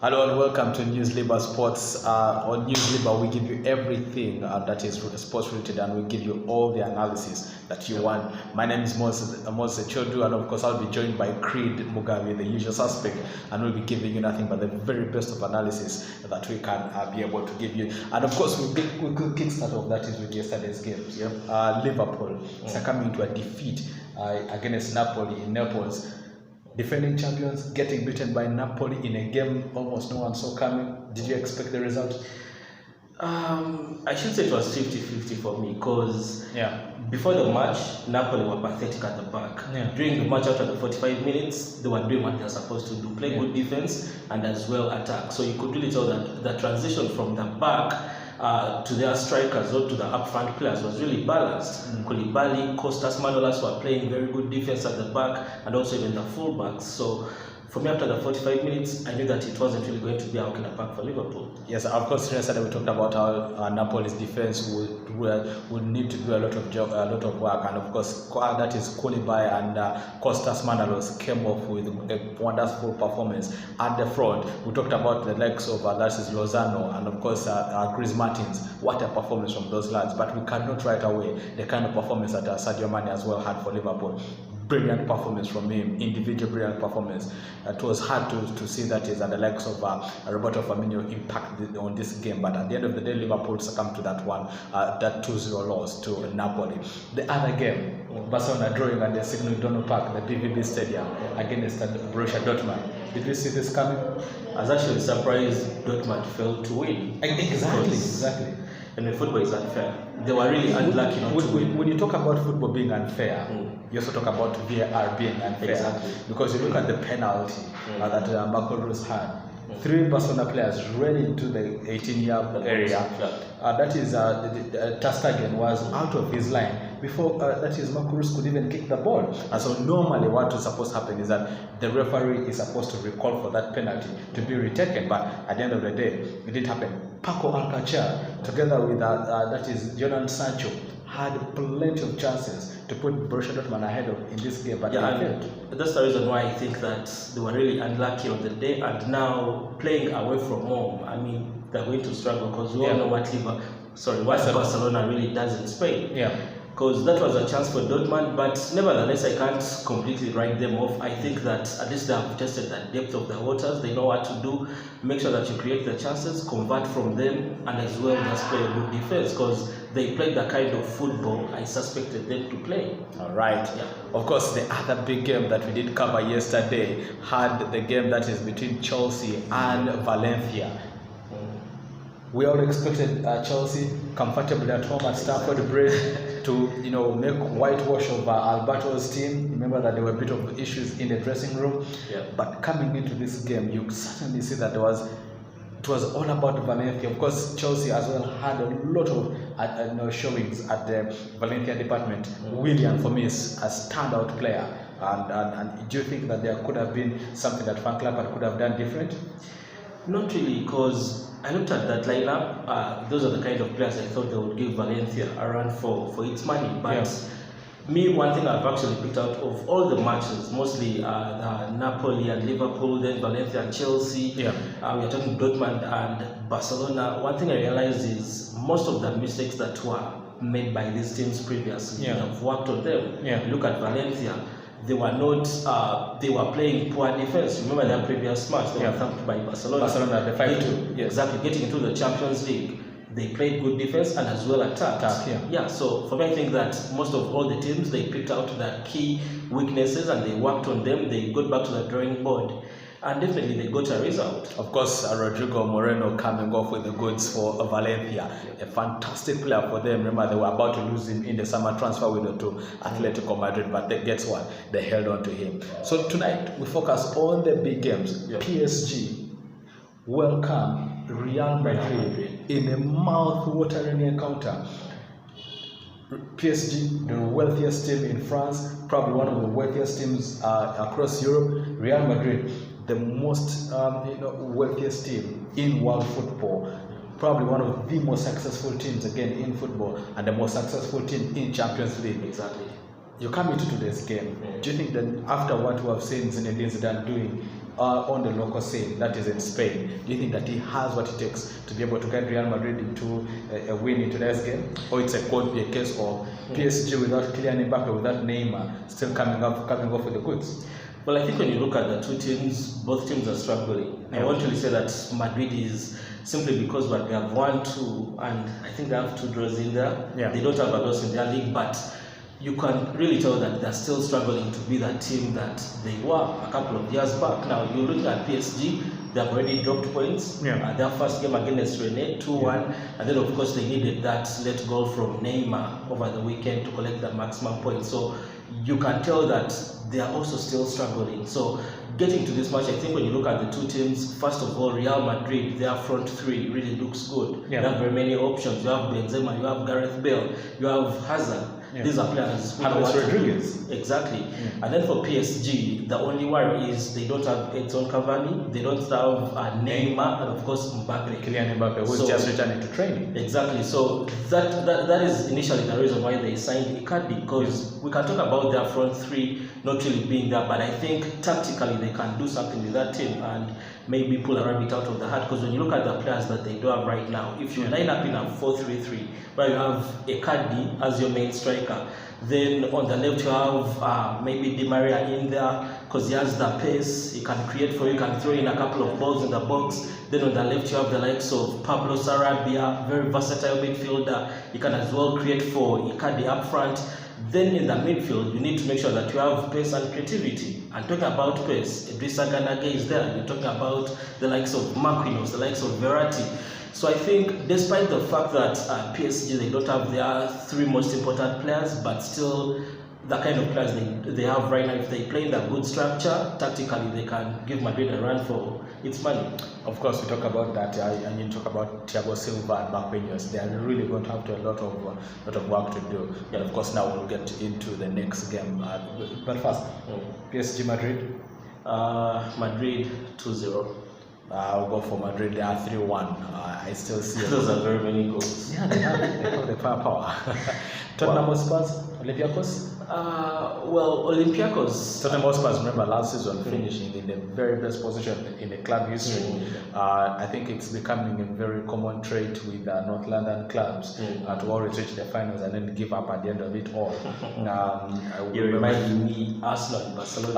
Hello and welcome to News Libre Sports. On News Libre, we give you everything that is sports related, and we give you all the analysis that you want. My name is Moses Chodu, and of course, I'll be joined by Creed Mugabe, the usual suspect, and we'll be giving you nothing but the very best of analysis that we can be able to give you. And of course, we could kickstart off that is with yesterday's games. Liverpool succumbing to a defeat against Napoli in Naples. Defending champions getting beaten by Napoli in a game almost no one saw coming. Did you expect the result? I should say it was 50-50 for me because before the match, Napoli were pathetic at the back. During the match, after the 45 minutes, they were doing what they're supposed to do, play good defense and as well attack. So you could really tell that the transition from the back to their strikers or to the upfront players was really balanced. Koulibaly, Kostas, Manolas were playing very good defense at the back, and also even the fullbacks. So for me, after the 45 minutes, I knew that it wasn't really going to be a walk in the park for Liverpool. Yes, of course. Yesterday we talked about how Napoli's defense would need to do a lot of work, and of course that is Koulibaly and Kostas Manolas came off with a wonderful performance at the front. We talked about the likes of that is Lozano and of course Chris Martins. What a performance from those lads! But we cannot write away the kind of performance that Sadio Mane as well had for Liverpool. Brilliant performance from him, individual brilliant performance. It was hard to see that is at the likes of Roberto Firmino impact on this game, but at the end of the day, Liverpool succumbed to that one, that 2-0 loss to Napoli. The other game, Barcelona drawing at the Signal Iduna Park, the BVB Stadium, against Borussia Dortmund. Did you see this coming? I was actually surprised Dortmund failed to win. Exactly. And the football is unfair. They were really unlucky not to win. When you talk about football being unfair, you also talk about VAR being unfair. Exactly. Because you look at the penalty that Marco Reus had. 3 Barcelona players ran into the 18-yard area. That is, Ter Stegen was out of his line before that is Marco Reus could even kick the ball. And so normally what is supposed to happen is that the referee is supposed to recall for that penalty to be retaken, but at the end of the day, it didn't happen. Paco Alcacer, together with that is Jadon Sancho, had plenty of chances to put Borussia Dortmund ahead in this game, but they failed. That's the reason why I think that they were really unlucky on the day, and now playing away from home, I mean, they're going to struggle because we all know what Barcelona really does in Spain. Because that was a chance for Dortmund, but nevertheless, I can't completely write them off. I think that at least they have tested the depth of the waters. They know what to do. Make sure that you create the chances, convert from them, and as well just play a good defense, because they played the kind of football I suspected them to play. All right. Of course, the other big game that we did cover yesterday had the game that is between Chelsea and Valencia. We all expected Chelsea comfortably at home at Stamford Bridge to make whitewash of Alberto's team. Remember that there were a bit of issues in the dressing room. But coming into this game, you certainly see that it was all about Valencia. Of course, Chelsea as well had a lot of showings at the Valencia department. Willian, for me, is a standout player. And do you think that there could have been something that Frank Lampard could have done different? Not really, because I looked at that lineup. Those are the kind of players I thought they would give Valencia a run for its money. But me, one thing I've actually picked out of all the matches, mostly Napoli and Liverpool, then Valencia and Chelsea. We are talking Dortmund and Barcelona. One thing I realized is most of the mistakes that were made by these teams previously have worked on them. Look at Valencia. They were not. They were playing poor defense. Remember their previous match? They were thumped by Barcelona. Barcelona, the 5-2. Exactly. Getting into the Champions League, they played good defense and as well attacked. So for me, I think that most of all the teams, they picked out the key weaknesses and they worked on them. They got back to the drawing board, and definitely they got a result. Of course, Rodrigo Moreno coming off with the goods for Valencia. A fantastic player for them. Remember, they were about to lose him in the summer transfer window to Atletico Madrid, but guess what? They held on to him. So tonight, we focus on the big games. PSG welcome Real Madrid in a mouth-watering encounter. PSG, the wealthiest team in France, probably one of the wealthiest teams across Europe. Real Madrid, the most wealthiest team in world football, probably one of the most successful teams again in football, and the most successful team in Champions League. Exactly. You come into today's game. Do you think that after what we have seen Zinedine Zidane doing on the local scene, that is in Spain, do you think that he has what it takes to be able to get Real Madrid into a win in today's game? Or it's could be a case of PSG without Kylian Mbappe, without Neymar, still coming off with the goods? Well, I think when you look at the two teams, both teams are struggling. I won't really say that Madrid is simply because what they have won 2, and I think they have 2 draws in there. Yeah. They don't have a loss in their league, but you can really tell that they're still struggling to be that team that they were a couple of years back. Now, you're looking at PSG, they have already dropped points. Their first game against Rennes, 2-1, and then of course they needed that late goal from Neymar over the weekend to collect the maximum points. So you can tell that they are also still struggling. So getting to this match, I think when you look at the two teams, first of all, Real Madrid, their front 3 really looks good. They have very many options. You have Benzema, you have Gareth Bale, you have Hazard. These are players who know what to do. Exactly. And then for PSG, the only worry is they don't have Edson Cavani, they don't have Neymar, and of course Mbappe. Kylian Mbappe, who is just returning to training. Exactly. So that is initially the reason why they signed Icardi, because we can talk about their front 3 not really being there, but I think tactically they can do something with that team and maybe pull a rabbit out of the hat. Because when you look at the players that they do have right now, if you line up in a 4-3-3 where you have Icardi as your main striker, then on the left you have maybe Di Maria in there because he has the pace, he can create for you, can throw in a couple of balls in the box. Then on the left you have the likes of Pablo Sarabia, very versatile midfielder. He can as well create for Icardi up front. Then in the midfield, you need to make sure that you have pace and creativity. And talking about pace, Idrissa Gana Gueye is there. You're talking about the likes of Marquinhos, the likes of Verratti. So I think despite the fact that PSG, they don't have their 3 most important players, but still the kind of players they have right now, if they play in a good structure, tactically they can give Madrid a run for its money. Of course, we talk about that, and you talk about Thiago Silva and Marquinhos. They are really going to have a lot of work to do. And of course, now we'll get into the next game. But first, PSG Madrid. Madrid 2-0. I'll go for Madrid. They are 3-1. I still see those are very many goals. Yeah, they have the firepower. Tottenham Spurs, Olympiacos. Well, Olympiacos. Tottenham Spurs, remember last season finishing in the very best position in the club history. I think it's becoming a very common trait with North London clubs to always reach the finals and then give up at the end of it all. You remind me Arsenal, Barcelona.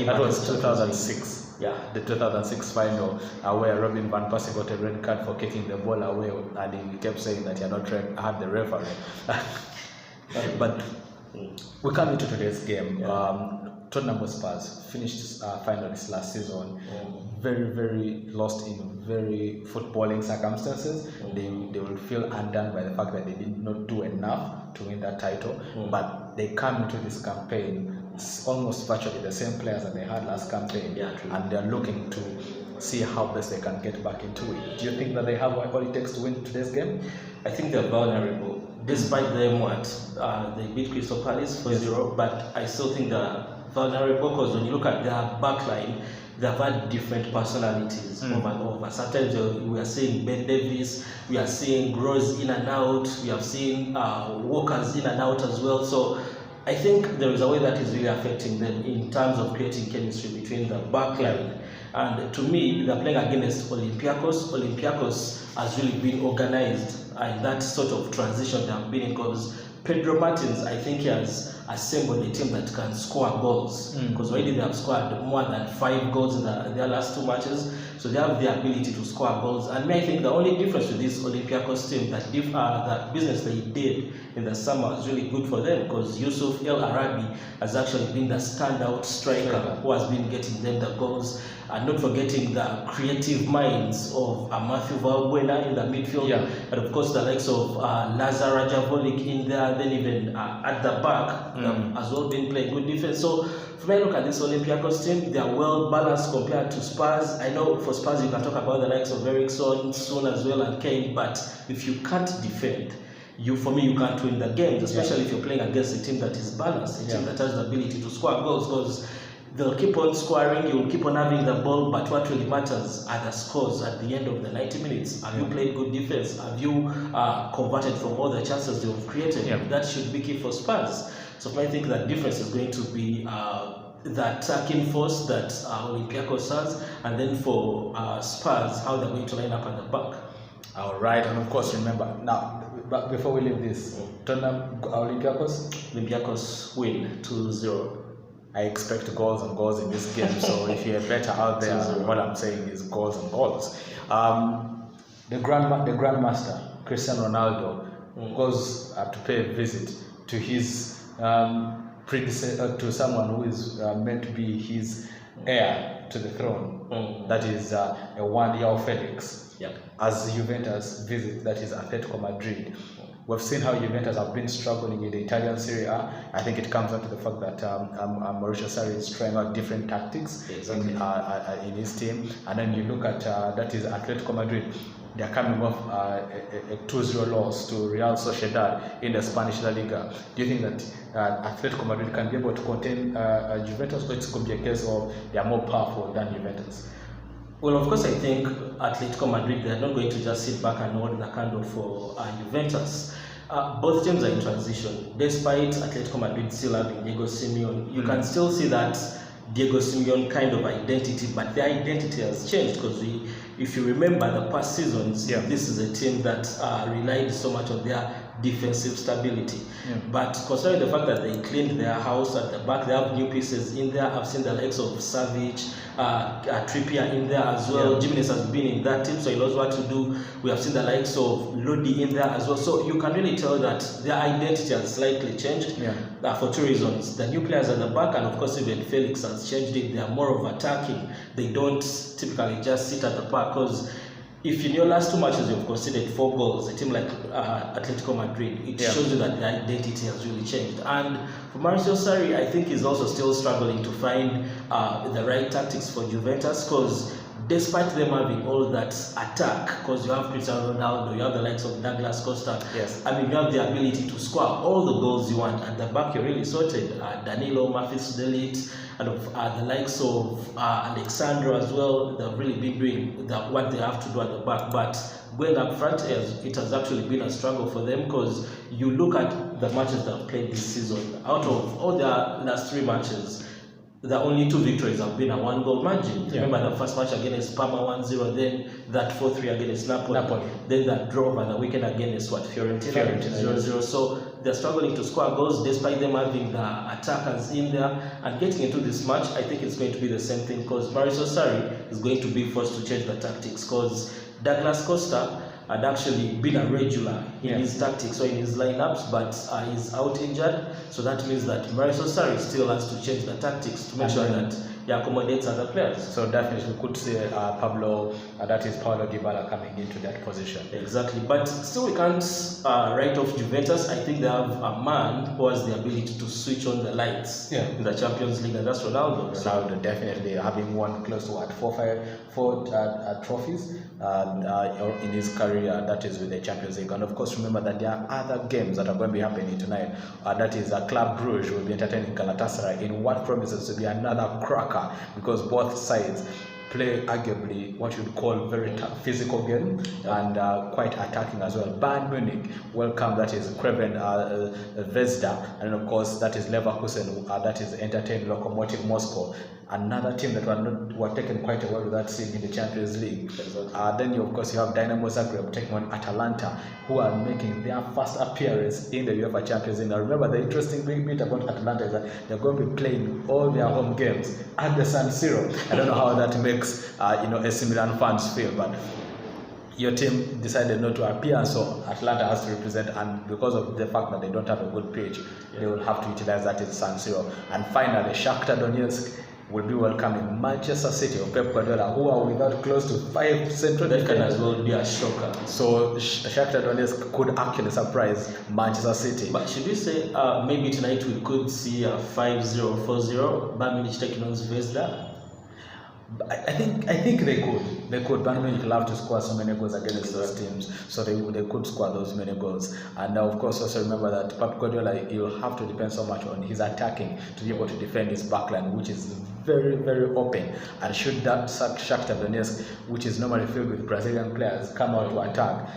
That was 2006. Yeah, the 2006 final where Robin Van Persie got a red card for kicking the ball away, and he kept saying that he had not had the referee. But we come into today's game. Tottenham Spurs finished finalists last season. Very, very lost in very footballing circumstances. They will feel undone by the fact that they did not do enough to win that title. But they come into this campaign almost virtually the same players that they had last campaign, and they're looking to see how best they can get back into it. Do you think that they have what it takes to win today's game? I think they're vulnerable. Despite them they beat Crystal Palace 4-0, but I still think they're vulnerable because when you look at their backline, they've had different personalities over and over. Sometimes we are seeing Ben Davies, we are seeing Gross in and out, we have seen Walkers in and out as well. So I think there is a way that is really affecting them in terms of creating chemistry between the backline. And to me, they're playing against Olympiacos. Olympiacos has really been organized in that sort of transition they have been in, because Pedro Martins, I think he has assembled a team that can score goals, because already they have scored more than 5 goals in their last 2 matches. So they have the ability to score goals. And I think the only difference with this Olympiacos team, that business they did in the summer is really good for them, because Yusuf El Arabi has actually been the standout striker who has been getting them the goals. And not forgetting the creative minds of Matthew Valbuena in the midfield, and of course the likes of Lazar Rajavolik in there, then even at the back as well been playing good defense. So when I look at this Olympiacos team, they are well balanced compared to Spurs. I know for Spurs you can talk about the likes of Eriksson, Son as well, and Kane, but if you can't defend, for me you can't win the games, especially if you're playing against a team that is balanced, a team that has the ability to score goals, because they'll keep on scoring, you'll keep on having the ball, but what really matters are the scores at the end of the 90 minutes. Have you played good defense? Have you converted from all the chances you've created? That should be key for Spurs. So I think that difference is going to be the attacking force that Olympiacos has, and then for Spurs, how they're going to line up at the back. All right, and of course, remember now. But before we leave this, Tottenham, Olympiacos win 2-0. I expect goals and goals in this game. So if you're better out there, what I'm saying is goals and goals. The Grandmaster, Cristiano Ronaldo, goes to pay a visit to his predecessor, to someone who is meant to be his heir to the throne. That is a 1-year-old Felix. Yep. As Juventus visit, that is Atletico Madrid. We've seen how Juventus have been struggling in the Italian Serie A. I think it comes down to the fact that Mauricio Sarri is trying out different tactics in his team. And then you look at that is Atletico Madrid. They are coming off a 2-0 loss to Real Sociedad in the Spanish La Liga. Do you think that Atletico Madrid can be able to contain Juventus, or it's going to be a case of they are more powerful than Juventus? Well, of course, I think Atletico Madrid, they're not going to just sit back and hold the candle for Juventus. Both teams are in transition. Despite Atletico Madrid still having Diego Simeone, you can still see that Diego Simeone kind of identity, but their identity has changed because if you remember the past seasons, this is a team that relied so much on their defensive stability. But considering the fact that they cleaned their house at the back, they have new pieces in there. I've seen the likes of Savic, Trippier in there as well. Jimenez has been in that team, so he knows what to do. We have seen the likes of Lodi in there as well. So you can really tell that their identity has slightly changed for two reasons. The new players at the back, and of course even Felix has changed it. They are more of attacking. They don't typically just sit at the back, because if in your last two matches you've conceded 4 goals, a team like Atletico Madrid, it shows you that the identity has really changed. And for Mauricio Sarri, I think he's also still struggling to find the right tactics for Juventus, because despite them having all that attack, because you have Cristiano Ronaldo, you have the likes of Douglas Costa, I mean, you have the ability to score all the goals you want. At the back, you're really sorted. Danilo, Memphis Delict, and the likes of Alexandro as well. They've really been doing what they have to do at the back. But going up front, it has actually been a struggle for them, because you look at the matches they've played this season. Out of all their last 3 matches, the only 2 victories have been a 1-goal margin. Remember the first match against Parma 1-0, then that 4-3 against Napoli. Then that draw over the weekend against Fiorentina 0-0. So they're struggling to score goals despite them having the attackers in there. And getting into this match, I think it's going to be the same thing, because Mauricio Sarri is going to be forced to change the tactics, because Douglas Costa had actually been a regular in his tactics or in his lineups, but he's out injured. So that means that Mauricio Sarri still has to change the tactics to make sure that he accommodates other players. So definitely we could see Paulo Dybala coming into that position. Exactly, but still we can't write off Juventus. I think they have a man who has the ability to switch on the lights in the Champions League, and that's Ronaldo. Ronaldo, definitely, having won close to 4 trophies in his career, that is with the Champions League. And of course, remember that there are other games that are going to be happening tonight. That is Club Brugge will be entertaining Galatasaray in what promises to be another cracker, because both sides play arguably what you'd call very tough physical game and quite attacking as well. Bayern Munich welcome, that is Craven Zvezda, and of course that is Leverkusen, that is entertaining Lokomotiv Moscow, another team that were taken quite a while with that scene in the Champions League. Then you have Dynamo Zagreb taking on Atalanta, who are making their first appearance in the UEFA Champions League. Now remember, the interesting bit about Atalanta is that they're going to be playing all their home games at the San Siro. I don't know how that makes AC Milan fans feel, but your team decided not to appear, so Atlanta has to represent, and because of the fact that they don't have a good pitch, they will have to utilize that in San Siro. And finally, Shakhtar Donetsk will be welcoming Manchester City of Pep Guardiola, who are without close to 5 central defenders. That can as well be a shocker. So Shakhtar Donetsk could actually surprise Manchester City. But should we say maybe tonight we could see a 5-0, 4-0, Bayern Munich taking on Zvezda? I think they could. Bayern Munich love to score so many goals against those teams, so they could score those many goals. And of course, also remember that Pep Guardiola, he'll have to depend so much on his attacking to be able to defend his backline, which is very, very open. And should that Shakhtar Donetsk, which is normally filled with Brazilian players, come out to attack,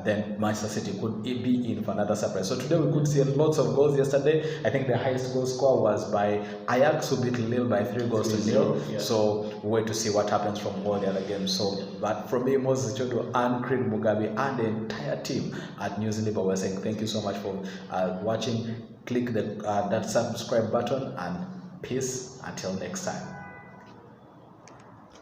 then Manchester City could be in for another surprise. So today we could see lots of goals. Yesterday, I think the highest goal score was by Ajax, who beat Lille by 3-0. Yeah. So we wait to see what happens from all the other games. So, but from me, Moses Chodo and Craig Mugabe and the entire team at News Libre, we're saying thank you so much for watching. Click that subscribe button, and peace until next time.